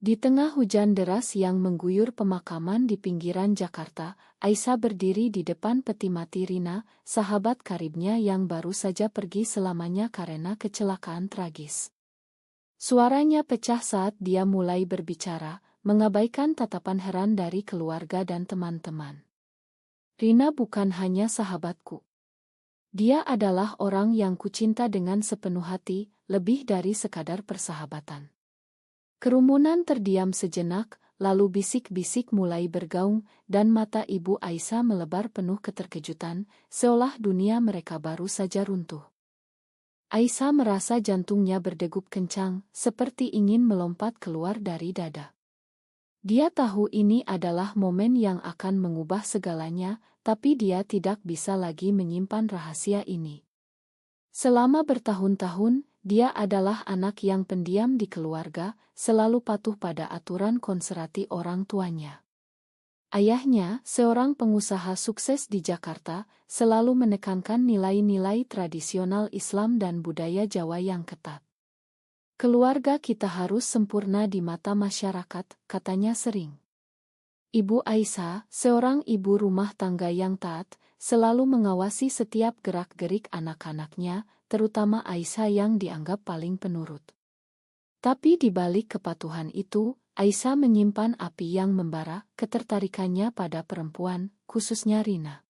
Di tengah hujan deras yang mengguyur pemakaman di pinggiran Jakarta, Aisyah berdiri di depan peti mati Rina, sahabat karibnya yang baru saja pergi selamanya karena kecelakaan tragis. Suaranya pecah saat dia mulai berbicara, mengabaikan tatapan heran dari keluarga dan teman-teman. Rina bukan hanya sahabatku. Dia adalah orang yang kucinta dengan sepenuh hati, lebih dari sekadar persahabatan. Kerumunan terdiam sejenak, lalu bisik-bisik mulai bergaung, dan mata Ibu Aisyah melebar penuh keterkejutan, seolah dunia mereka baru saja runtuh. Aisyah merasa jantungnya berdegup kencang, seperti ingin melompat keluar dari dada. Dia tahu ini adalah momen yang akan mengubah segalanya, tapi dia tidak bisa lagi menyimpan rahasia ini. Selama bertahun-tahun, dia adalah anak yang pendiam di keluarga, selalu patuh pada aturan konservatif orang tuanya. Ayahnya, seorang pengusaha sukses di Jakarta, selalu menekankan nilai-nilai tradisional Islam dan budaya Jawa yang ketat. Keluarga kita harus sempurna di mata masyarakat, katanya sering. Ibu Aisyah, seorang ibu rumah tangga yang taat, selalu mengawasi setiap gerak-gerik anak-anaknya, terutama Aisyah yang dianggap paling penurut. Tapi di balik kepatuhan itu, Aisyah menyimpan api yang membara, ketertarikannya pada perempuan, khususnya Rina.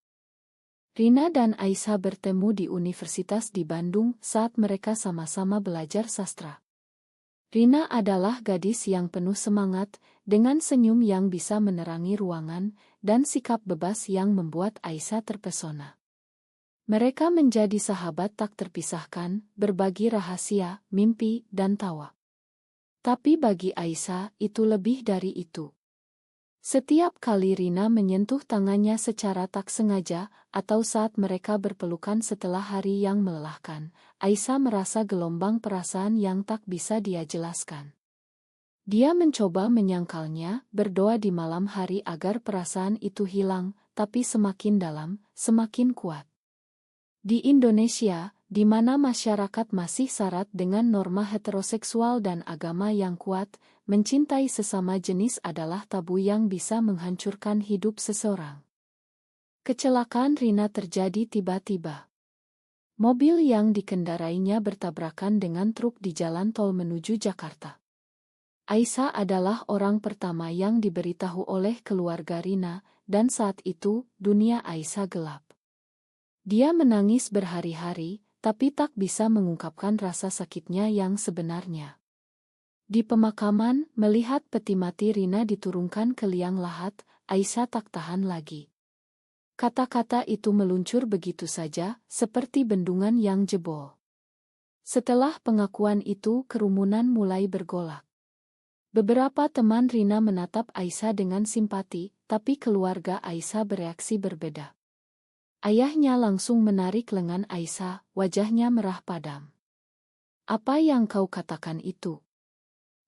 Rina dan Aisyah bertemu di Universitas di Bandung saat mereka sama-sama belajar sastra. Rina adalah gadis yang penuh semangat, dengan senyum yang bisa menerangi ruangan, dan sikap bebas yang membuat Aisyah terpesona. Mereka menjadi sahabat tak terpisahkan, berbagi rahasia, mimpi, dan tawa. Tapi bagi Aisyah, itu lebih dari itu. Setiap kali Rina menyentuh tangannya secara tak sengaja, atau saat mereka berpelukan setelah hari yang melelahkan, Aisyah merasa gelombang perasaan yang tak bisa dia jelaskan. Dia mencoba menyangkalnya, berdoa di malam hari agar perasaan itu hilang, tapi semakin dalam, semakin kuat. Di Indonesia, di mana masyarakat masih syarat dengan norma heteroseksual dan agama yang kuat, mencintai sesama jenis adalah tabu yang bisa menghancurkan hidup seseorang. Kecelakaan Rina terjadi tiba-tiba. Mobil yang dikendarainya bertabrakan dengan truk di jalan tol menuju Jakarta. Aisyah adalah orang pertama yang diberitahu oleh keluarga Rina, dan saat itu, dunia Aisyah gelap. Dia menangis berhari-hari, tapi tak bisa mengungkapkan rasa sakitnya yang sebenarnya. Di pemakaman, melihat peti mati Rina diturunkan ke liang lahat, Aisyah tak tahan lagi. Kata-kata itu meluncur begitu saja, seperti bendungan yang jebol. Setelah pengakuan itu, kerumunan mulai bergolak. Beberapa teman Rina menatap Aisyah dengan simpati, tapi keluarga Aisyah bereaksi berbeda. Ayahnya langsung menarik lengan Aisyah, wajahnya merah padam. "Apa yang kau katakan itu?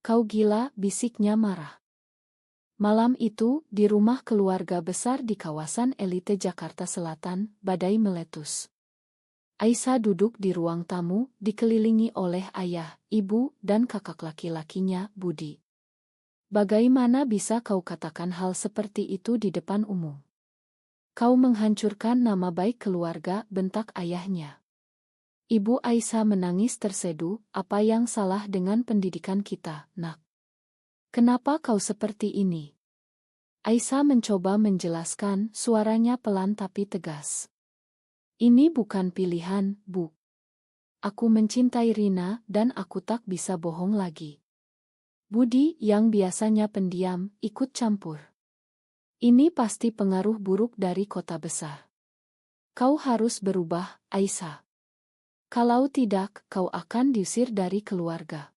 Kau gila," bisiknya marah. Malam itu, di rumah keluarga besar di kawasan elite Jakarta Selatan, badai meletus. Aisyah duduk di ruang tamu, dikelilingi oleh ayah, ibu, dan kakak laki-lakinya, Budi. "Bagaimana bisa kau katakan hal seperti itu di depan umum? Kau menghancurkan nama baik keluarga," bentak ayahnya. Ibu Aisyah menangis terseduh, "Apa yang salah dengan pendidikan kita, Nak? Kenapa kau seperti ini?" Aisyah mencoba menjelaskan, suaranya pelan tapi tegas. "Ini bukan pilihan, Bu. Aku mencintai Rina dan aku tak bisa bohong lagi." Budi, yang biasanya pendiam, ikut campur. "Ini pasti pengaruh buruk dari kota besar. Kau harus berubah, Aisyah. Kalau tidak, kau akan diusir dari keluarga."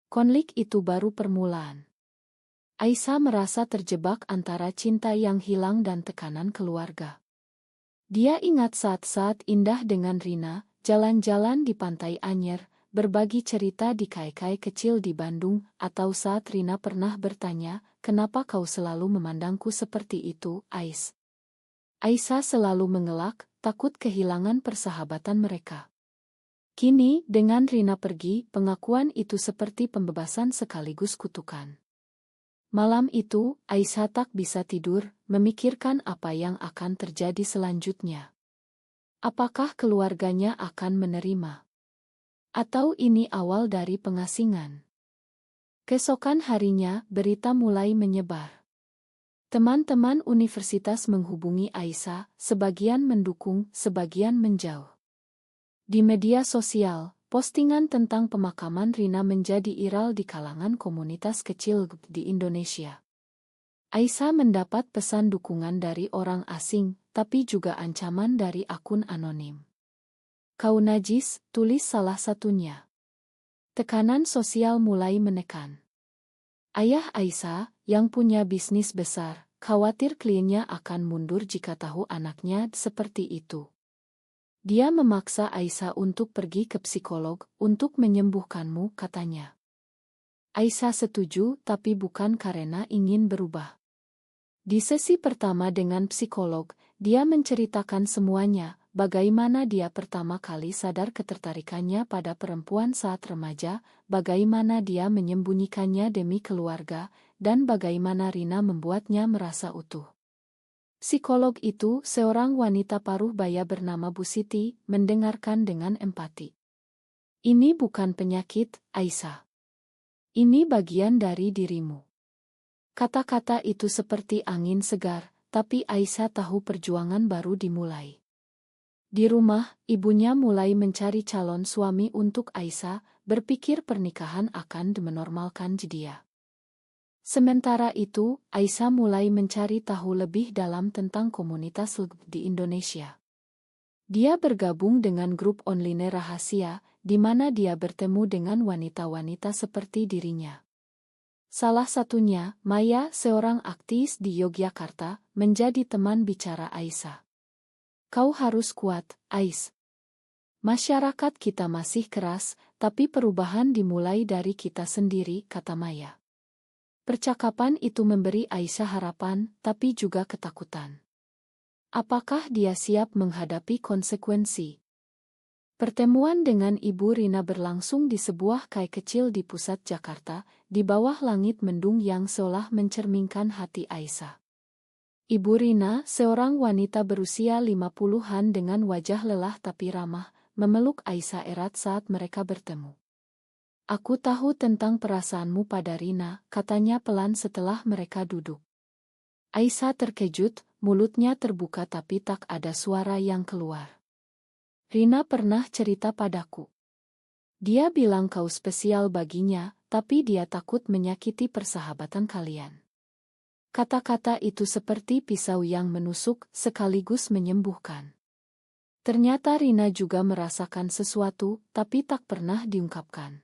Konflik itu baru permulaan. Aisyah merasa terjebak antara cinta yang hilang dan tekanan keluarga. Dia ingat saat-saat indah dengan Rina, jalan-jalan di Pantai Anyer, berbagi cerita di kai-kai kecil di Bandung, atau saat Rina pernah bertanya, "Kenapa kau selalu memandangku seperti itu, Ais?" Aisyah selalu mengelak, takut kehilangan persahabatan mereka. Kini, dengan Rina pergi, pengakuan itu seperti pembebasan sekaligus kutukan. Malam itu, Aisyah tak bisa tidur, memikirkan apa yang akan terjadi selanjutnya. Apakah keluarganya akan menerima? Atau ini awal dari pengasingan? Keesokan harinya, berita mulai menyebar. Teman-teman universitas menghubungi Aisyah, sebagian mendukung, sebagian menjauh. Di media sosial, postingan tentang pemakaman Rina menjadi viral di kalangan komunitas kecil di Indonesia. Aisyah mendapat pesan dukungan dari orang asing, tapi juga ancaman dari akun anonim. "Kau najis," tulis salah satunya. Tekanan sosial mulai menekan. Ayah Aisyah, yang punya bisnis besar, khawatir kliennya akan mundur jika tahu anaknya seperti itu. Dia memaksa Aisyah untuk pergi ke psikolog untuk menyembuhkanmu, katanya. Aisyah setuju, tapi bukan karena ingin berubah. Di sesi pertama dengan psikolog, dia menceritakan semuanya, bagaimana dia pertama kali sadar ketertarikannya pada perempuan saat remaja, bagaimana dia menyembunyikannya demi keluarga, dan bagaimana Rina membuatnya merasa utuh. Psikolog itu, seorang wanita paruh baya bernama Bu Siti, mendengarkan dengan empati. "Ini bukan penyakit, Aisyah. Ini bagian dari dirimu." Kata-kata itu seperti angin segar, tapi Aisyah tahu perjuangan baru dimulai. Di rumah, ibunya mulai mencari calon suami untuk Aisyah, berpikir pernikahan akan menormalkan dia. Sementara itu, Aisyah mulai mencari tahu lebih dalam tentang komunitas LGBT di Indonesia. Dia bergabung dengan grup online rahasia, di mana dia bertemu dengan wanita-wanita seperti dirinya. Salah satunya, Maya, seorang aktivis di Yogyakarta, menjadi teman bicara Aisyah. "Kau harus kuat, Ais. Masyarakat kita masih keras, tapi perubahan dimulai dari kita sendiri," kata Maya. Percakapan itu memberi Aisyah harapan, tapi juga ketakutan. Apakah dia siap menghadapi konsekuensi? Pertemuan dengan Ibu Rina berlangsung di sebuah kai kecil di pusat Jakarta, di bawah langit mendung yang seolah mencerminkan hati Aisyah. Ibu Rina, seorang wanita berusia 50-an dengan wajah lelah tapi ramah, memeluk Aisyah erat saat mereka bertemu. "Aku tahu tentang perasaanmu pada Rina," katanya pelan setelah mereka duduk. Aisyah terkejut, mulutnya terbuka tapi tak ada suara yang keluar. "Rina pernah cerita padaku. Dia bilang kau spesial baginya, tapi dia takut menyakiti persahabatan kalian." Kata-kata itu seperti pisau yang menusuk, sekaligus menyembuhkan. Ternyata Rina juga merasakan sesuatu, tapi tak pernah diungkapkan.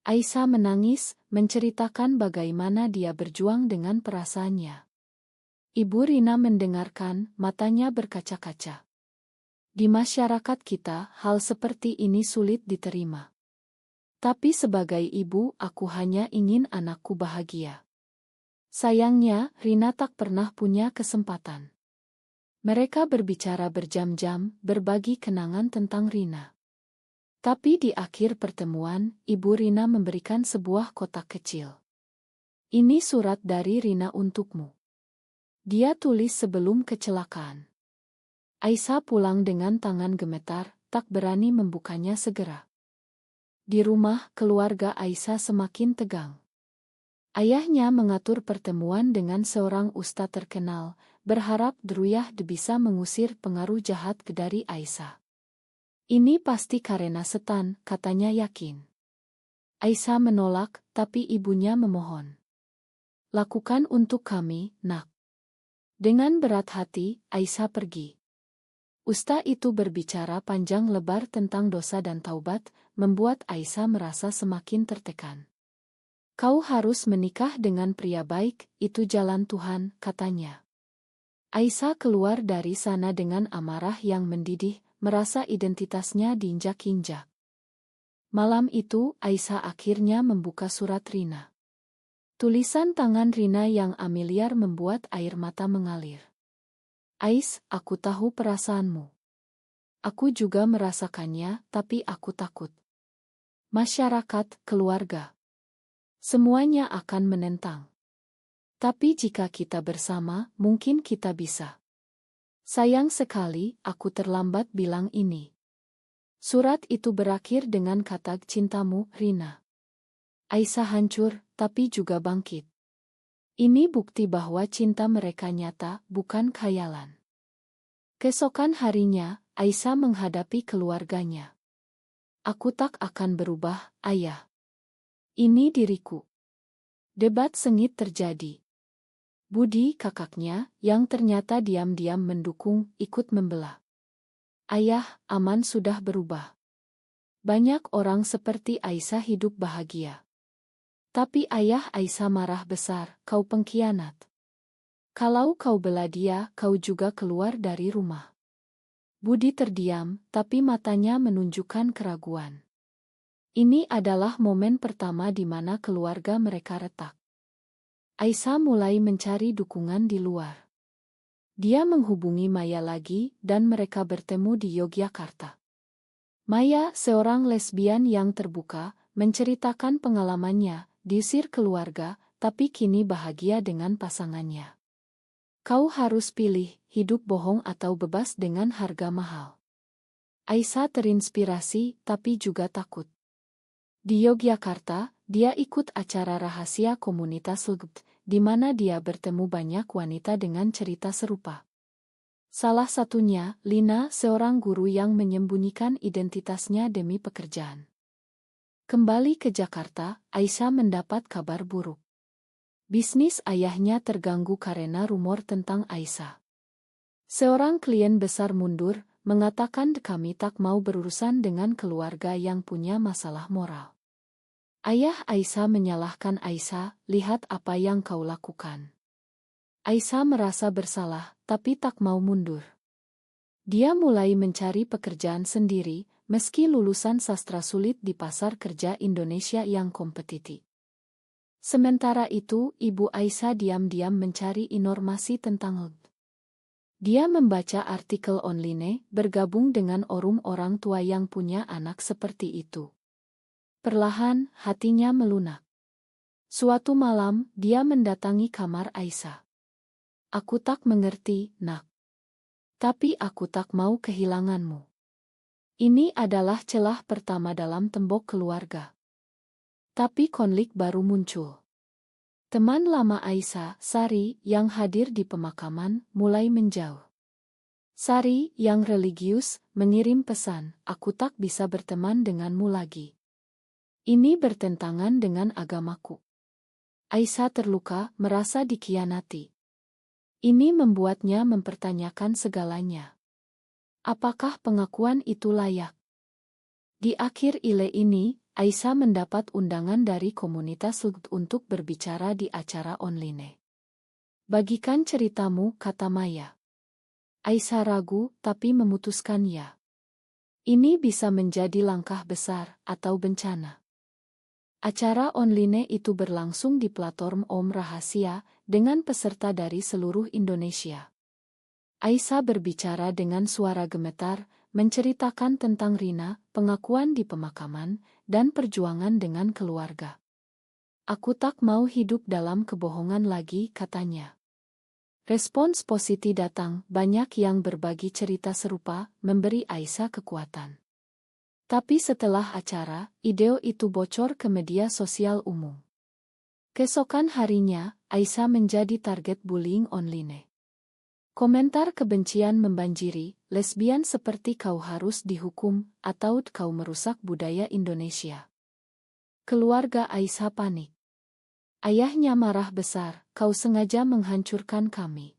Aisyah menangis, menceritakan bagaimana dia berjuang dengan perasaannya. Ibu Rina mendengarkan, matanya berkaca-kaca. "Di masyarakat kita, hal seperti ini sulit diterima. Tapi sebagai ibu, aku hanya ingin anakku bahagia." Sayangnya, Rina tak pernah punya kesempatan. Mereka berbicara berjam-jam, berbagi kenangan tentang Rina. Tapi di akhir pertemuan, Ibu Rina memberikan sebuah kotak kecil. "Ini surat dari Rina untukmu. Dia tulis sebelum kecelakaan." Aisyah pulang dengan tangan gemetar, tak berani membukanya segera. Di rumah, keluarga Aisyah semakin tegang. Ayahnya mengatur pertemuan dengan seorang ustadz terkenal, berharap Druyah bisa mengusir pengaruh jahat dari Aisyah. "Ini pasti karena setan," katanya yakin. Aisyah menolak, tapi ibunya memohon. "Lakukan untuk kami, Nak." Dengan berat hati, Aisyah pergi. Ustaz itu berbicara panjang lebar tentang dosa dan taubat, membuat Aisyah merasa semakin tertekan. "Kau harus menikah dengan pria baik, itu jalan Tuhan," katanya. Aisyah keluar dari sana dengan amarah yang mendidih, merasa identitasnya diinjak-injak. Malam itu, Aisyah akhirnya membuka surat Rina. Tulisan tangan Rina yang familiar membuat air mata mengalir. "Ais, aku tahu perasaanmu. Aku juga merasakannya, tapi aku takut. Masyarakat, keluarga, semuanya akan menentang. Tapi jika kita bersama, mungkin kita bisa. Sayang sekali, aku terlambat bilang ini. Surat itu berakhir dengan kata cintamu, Rina. Aisyah hancur, tapi juga bangkit. Ini bukti bahwa cinta mereka nyata, bukan khayalan. Keesokan harinya, Aisyah menghadapi keluarganya. Aku tak akan berubah, ayah. Ini diriku. Debat sengit terjadi. Budi, kakaknya, yang ternyata diam-diam mendukung, ikut membelah. Ayah, Aman sudah berubah. Banyak orang seperti Aisyah hidup bahagia. Tapi ayah Aisyah marah besar, kau pengkhianat. Kalau kau bela dia, kau juga keluar dari rumah. Budi terdiam, tapi matanya menunjukkan keraguan. Ini adalah momen pertama di mana keluarga mereka retak. Aisyah mulai mencari dukungan di luar. Dia menghubungi Maya lagi dan mereka bertemu di Yogyakarta. Maya, seorang lesbian yang terbuka, menceritakan pengalamannya, diusir keluarga, tapi kini bahagia dengan pasangannya. Kau harus pilih, hidup bohong atau bebas dengan harga mahal. Aisyah terinspirasi, tapi juga takut. Di Yogyakarta, dia ikut acara rahasia komunitas LGBT, di mana dia bertemu banyak wanita dengan cerita serupa. Salah satunya, Lina, seorang guru yang menyembunyikan identitasnya demi pekerjaan. Kembali ke Jakarta, Aisyah mendapat kabar buruk. Bisnis ayahnya terganggu karena rumor tentang Aisyah. Seorang klien besar mundur, mengatakan kami tak mau berurusan dengan keluarga yang punya masalah moral. Ayah Aisyah menyalahkan Aisyah, lihat apa yang kau lakukan. Aisyah merasa bersalah, tapi tak mau mundur. Dia mulai mencari pekerjaan sendiri, meski lulusan sastra sulit di pasar kerja Indonesia yang kompetitif. Sementara itu, ibu Aisyah diam-diam mencari informasi tentang LGBT. Dia membaca artikel online, bergabung dengan orang tua yang punya anak seperti itu. Perlahan, hatinya melunak. Suatu malam, dia mendatangi kamar Aisyah. Aku tak mengerti, nak. Tapi aku tak mau kehilanganmu. Ini adalah celah pertama dalam tembok keluarga. Tapi konflik baru muncul. Teman lama Aisyah, Sari, yang hadir di pemakaman, mulai menjauh. Sari, yang religius, mengirim pesan, aku tak bisa berteman denganmu lagi. Ini bertentangan dengan agamaku. Aisyah terluka, merasa dikhianati. Ini membuatnya mempertanyakan segalanya. Apakah pengakuan itu layak? Di akhir ile ini, Aisyah mendapat undangan dari komunitas LGBT untuk berbicara di acara online. Bagikan ceritamu, kata Maya. Aisyah ragu, tapi memutuskan ya. Ini bisa menjadi langkah besar, atau bencana. Acara online itu berlangsung di platform Om Rahasia, dengan peserta dari seluruh Indonesia. Aisyah berbicara dengan suara gemetar, menceritakan tentang Rina, pengakuan di pemakaman, dan perjuangan dengan keluarga. Aku tak mau hidup dalam kebohongan lagi, katanya. Respons positif datang, banyak yang berbagi cerita serupa, memberi Aisyah kekuatan. Tapi setelah acara, video itu bocor ke media sosial umum. Keesokan harinya, Aisyah menjadi target bullying online. Komentar kebencian membanjiri, lesbian seperti kau harus dihukum, atau kau merusak budaya Indonesia. Keluarga Aisyah panik. Ayahnya marah besar, kau sengaja menghancurkan kami.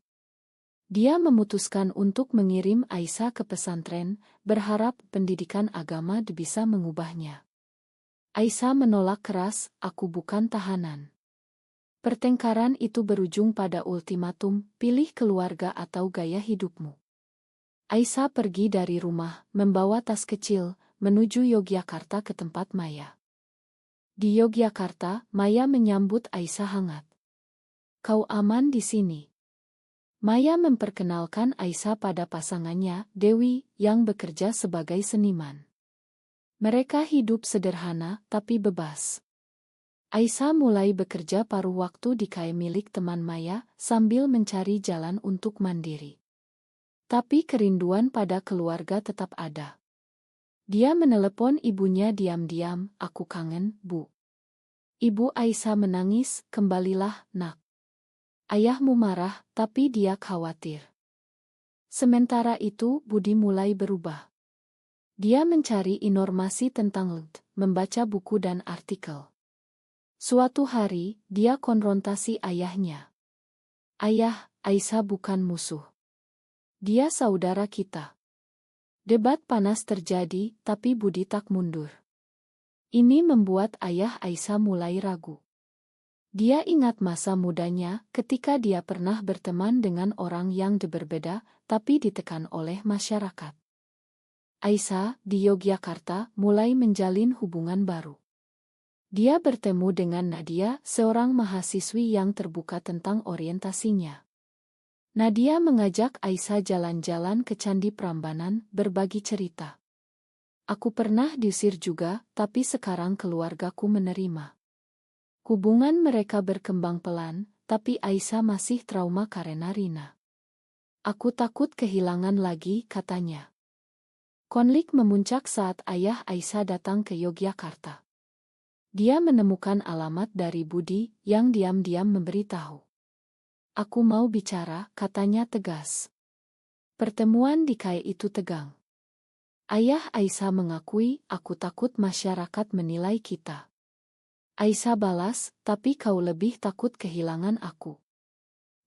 Dia memutuskan untuk mengirim Aisyah ke pesantren, berharap pendidikan agama bisa mengubahnya. Aisyah menolak keras, aku bukan tahanan. Pertengkaran itu berujung pada ultimatum, pilih keluarga atau gaya hidupmu. Aisyah pergi dari rumah, membawa tas kecil, menuju Yogyakarta ke tempat Maya. Di Yogyakarta, Maya menyambut Aisyah hangat. Kau aman di sini. Maya memperkenalkan Aisyah pada pasangannya, Dewi, yang bekerja sebagai seniman. Mereka hidup sederhana, tapi bebas. Aisyah mulai bekerja paruh waktu di KAI milik teman Maya sambil mencari jalan untuk mandiri. Tapi kerinduan pada keluarga tetap ada. Dia menelepon ibunya diam-diam, "Aku kangen, Bu." Ibu Aisyah menangis, "Kembalilah, Nak. Ayahmu marah, tapi dia khawatir." Sementara itu, Budi mulai berubah. Dia mencari informasi tentang LED, membaca buku dan artikel. Suatu hari, dia konfrontasi ayahnya. "Ayah, Aisyah bukan musuh. Dia saudara kita." Debat panas terjadi, tapi Budi tak mundur. Ini membuat ayah Aisyah mulai ragu. Dia ingat masa mudanya ketika dia pernah berteman dengan orang yang berbeda, tapi ditekan oleh masyarakat. Aisyah, di Yogyakarta, mulai menjalin hubungan baru. Dia bertemu dengan Nadia, seorang mahasiswi yang terbuka tentang orientasinya. Nadia mengajak Aisyah jalan-jalan ke Candi Prambanan, berbagi cerita. "Aku pernah diusir juga, tapi sekarang keluargaku menerima." Hubungan mereka berkembang pelan, tapi Aisyah masih trauma karena Rina. "Aku takut kehilangan lagi," katanya. Konflik memuncak saat ayah Aisyah datang ke Yogyakarta. Dia menemukan alamat dari Budi yang diam-diam memberitahu. "Aku mau bicara," katanya tegas. Pertemuan di KAI itu tegang. Ayah Aisyah mengakui, "Aku takut masyarakat menilai kita." Aisyah balas, "Tapi kau lebih takut kehilangan aku."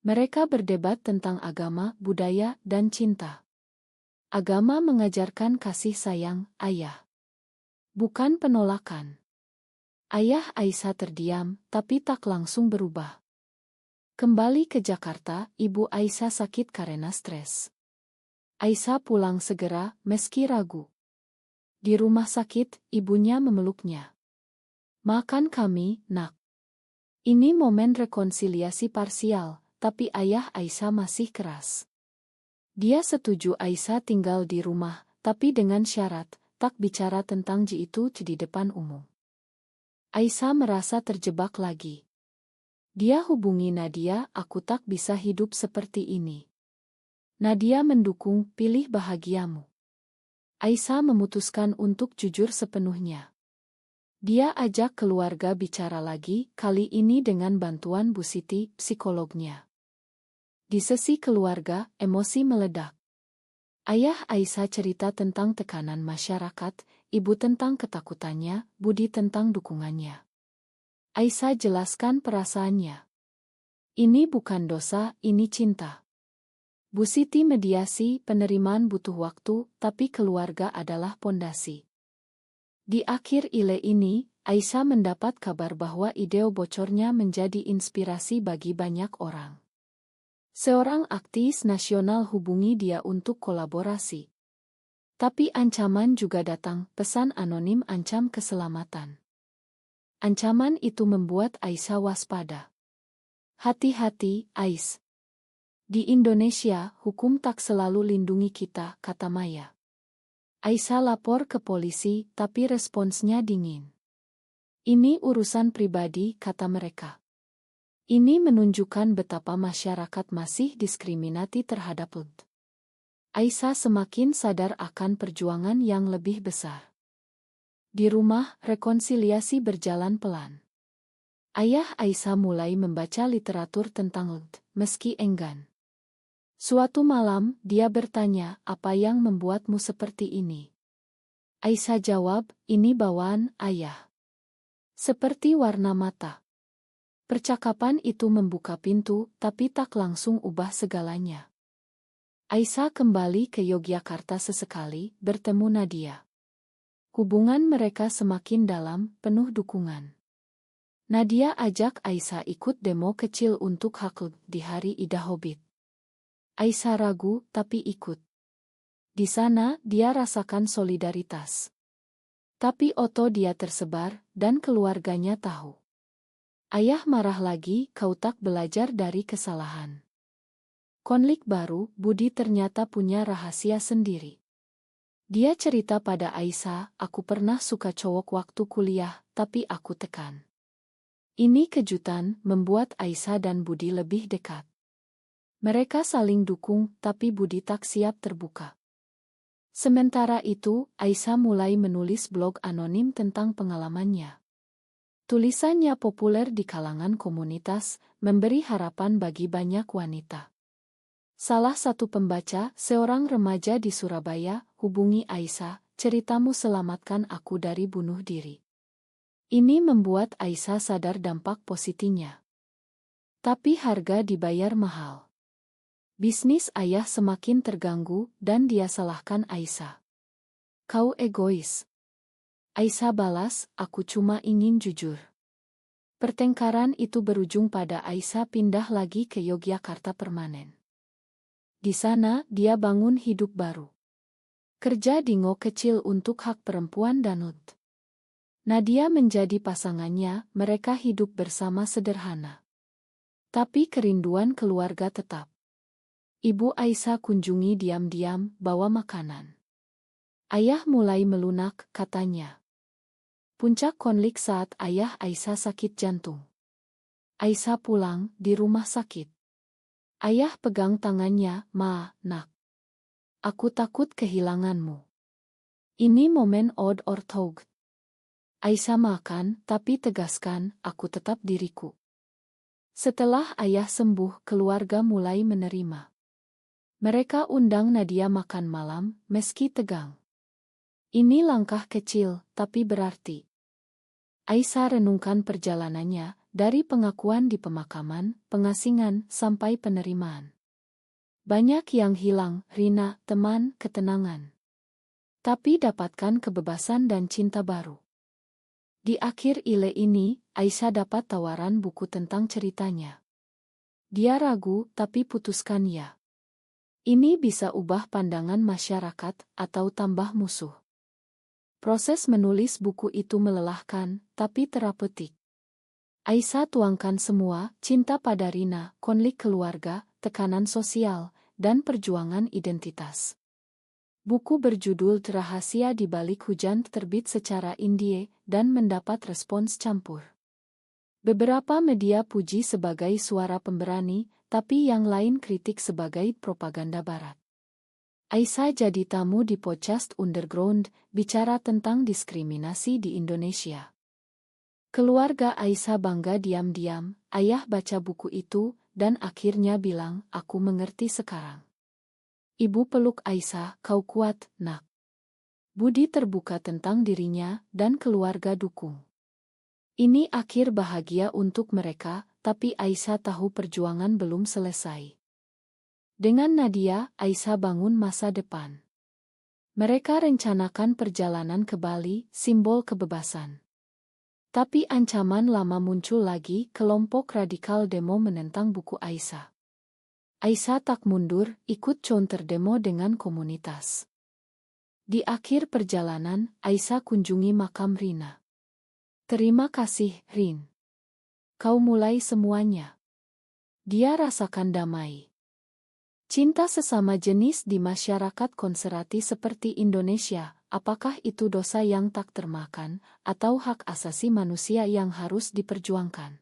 Mereka berdebat tentang agama, budaya, dan cinta. Agama mengajarkan kasih sayang, ayah. Bukan penolakan. Ayah Aisyah terdiam, tapi tak langsung berubah. Kembali ke Jakarta, ibu Aisyah sakit karena stres. Aisyah pulang segera, meski ragu. Di rumah sakit, ibunya memeluknya. "Makan kami, Nak." Ini momen rekonsiliasi parsial, tapi ayah Aisyah masih keras. Dia setuju Aisyah tinggal di rumah, tapi dengan syarat, tak bicara tentang itu di depan umum. Aisyah merasa terjebak lagi. Dia hubungi Nadia, "Aku tak bisa hidup seperti ini." Nadia mendukung, "Pilih bahagiamu." Aisyah memutuskan untuk jujur sepenuhnya. Dia ajak keluarga bicara lagi, kali ini dengan bantuan Bu Siti, psikolognya. Di sesi keluarga, emosi meledak. Ayah Aisyah cerita tentang tekanan masyarakat, ibu tentang ketakutannya, Budi tentang dukungannya. Aisyah jelaskan perasaannya. "Ini bukan dosa, ini cinta." Bu Siti mediasi, penerimaan butuh waktu, tapi keluarga adalah pondasi. Di akhir ile ini, Aisyah mendapat kabar bahwa ide bocornya menjadi inspirasi bagi banyak orang. Seorang aktivis nasional hubungi dia untuk kolaborasi. Tapi ancaman juga datang, pesan anonim ancam keselamatan. Ancaman itu membuat Aisyah waspada. "Hati-hati, Ais. Di Indonesia, hukum tak selalu lindungi kita," kata Maya. Aisyah lapor ke polisi, tapi responsnya dingin. "Ini urusan pribadi," kata mereka. Ini menunjukkan betapa masyarakat masih diskriminasi terhadap LED. Aisyah semakin sadar akan perjuangan yang lebih besar. Di rumah, rekonsiliasi berjalan pelan. Ayah Aisyah mulai membaca literatur tentang LED, meski enggan. Suatu malam, dia bertanya, "Apa yang membuatmu seperti ini?" Aisyah jawab, "Ini bawaan ayah. Seperti warna mata." Percakapan itu membuka pintu, tapi tak langsung ubah segalanya. Aisyah kembali ke Yogyakarta sesekali, bertemu Nadia. Hubungan mereka semakin dalam, penuh dukungan. Nadia ajak Aisyah ikut demo kecil untuk hak LED di Hari Ida Hobbit. Aisyah ragu, tapi ikut. Di sana, dia rasakan solidaritas. Tapi otot dia tersebar, dan keluarganya tahu. Ayah marah lagi, "Kau tak belajar dari kesalahan." Konflik baru, Budi ternyata punya rahasia sendiri. Dia cerita pada Aisyah, "Aku pernah suka cowok waktu kuliah, tapi aku tekan. Ini kejutan membuat Aisyah dan Budi lebih dekat. Mereka saling dukung, tapi Budi tak siap terbuka. Sementara itu, Aisyah mulai menulis blog anonim tentang pengalamannya. Tulisannya populer di kalangan komunitas, memberi harapan bagi banyak wanita. Salah satu pembaca, seorang remaja di Surabaya, hubungi Aisyah, ceritamu selamatkan aku dari bunuh diri. Ini membuat Aisyah sadar dampak positifnya. Tapi harga dibayar mahal. Bisnis ayah semakin terganggu dan dia salahkan Aisyah. Kau egois. Aisyah balas, aku cuma ingin jujur. Pertengkaran itu berujung pada Aisyah pindah lagi ke Yogyakarta permanen. Di sana, dia bangun hidup baru. Kerja di ngo kecil untuk hak perempuan dan UT. Nadia menjadi pasangannya, mereka hidup bersama sederhana. Tapi kerinduan keluarga tetap. Ibu Aisyah kunjungi diam-diam, bawa makanan. Ayah mulai melunak, katanya. Puncak konflik saat ayah Aisyah sakit jantung. Aisyah pulang, di rumah sakit. Ayah pegang tangannya, Ma, nak. Aku takut kehilanganmu. Ini momen odd or tog. Aisyah makan, tapi tegaskan, aku tetap diriku. Setelah ayah sembuh, keluarga mulai menerima. Mereka undang Nadia makan malam, meski tegang. Ini langkah kecil, tapi berarti. Aisyah renungkan perjalanannya, dari pengakuan di pemakaman, pengasingan, sampai penerimaan. Banyak yang hilang, Rina, teman, ketenangan. Tapi dapatkan kebebasan dan cinta baru. Di akhir ile ini, Aisyah dapat tawaran buku tentang ceritanya. Dia ragu, tapi putuskan ya. Ini bisa ubah pandangan masyarakat, atau tambah musuh. Proses menulis buku itu melelahkan, tapi terapeutik. Aisyah tuangkan semua, cinta pada Rina, konflik keluarga, tekanan sosial, dan perjuangan identitas. Buku berjudul Rahasia di Balik Hujan terbit secara indie, dan mendapat respons campur. Beberapa media puji sebagai suara pemberani, tapi yang lain kritik sebagai propaganda barat. Aisyah jadi tamu di podcast Underground, bicara tentang diskriminasi di Indonesia. Keluarga Aisyah bangga diam-diam, ayah baca buku itu, dan akhirnya bilang, aku mengerti sekarang. Ibu peluk Aisyah, kau kuat, nak. Budi terbuka tentang dirinya, dan keluarga dukung. Ini akhir bahagia untuk mereka, tapi Aisyah tahu perjuangan belum selesai. Dengan Nadia, Aisyah bangun masa depan. Mereka rencanakan perjalanan ke Bali, simbol kebebasan. Tapi ancaman lama muncul lagi, kelompok radikal demo menentang buku Aisyah. Aisyah tak mundur, ikut counter demo dengan komunitas. Di akhir perjalanan, Aisyah kunjungi makam Rina. Terima kasih, Rin. Kau mulai semuanya. Dia rasakan damai. Cinta sesama jenis di masyarakat konservatif seperti Indonesia, apakah itu dosa yang tak termakan, atau hak asasi manusia yang harus diperjuangkan?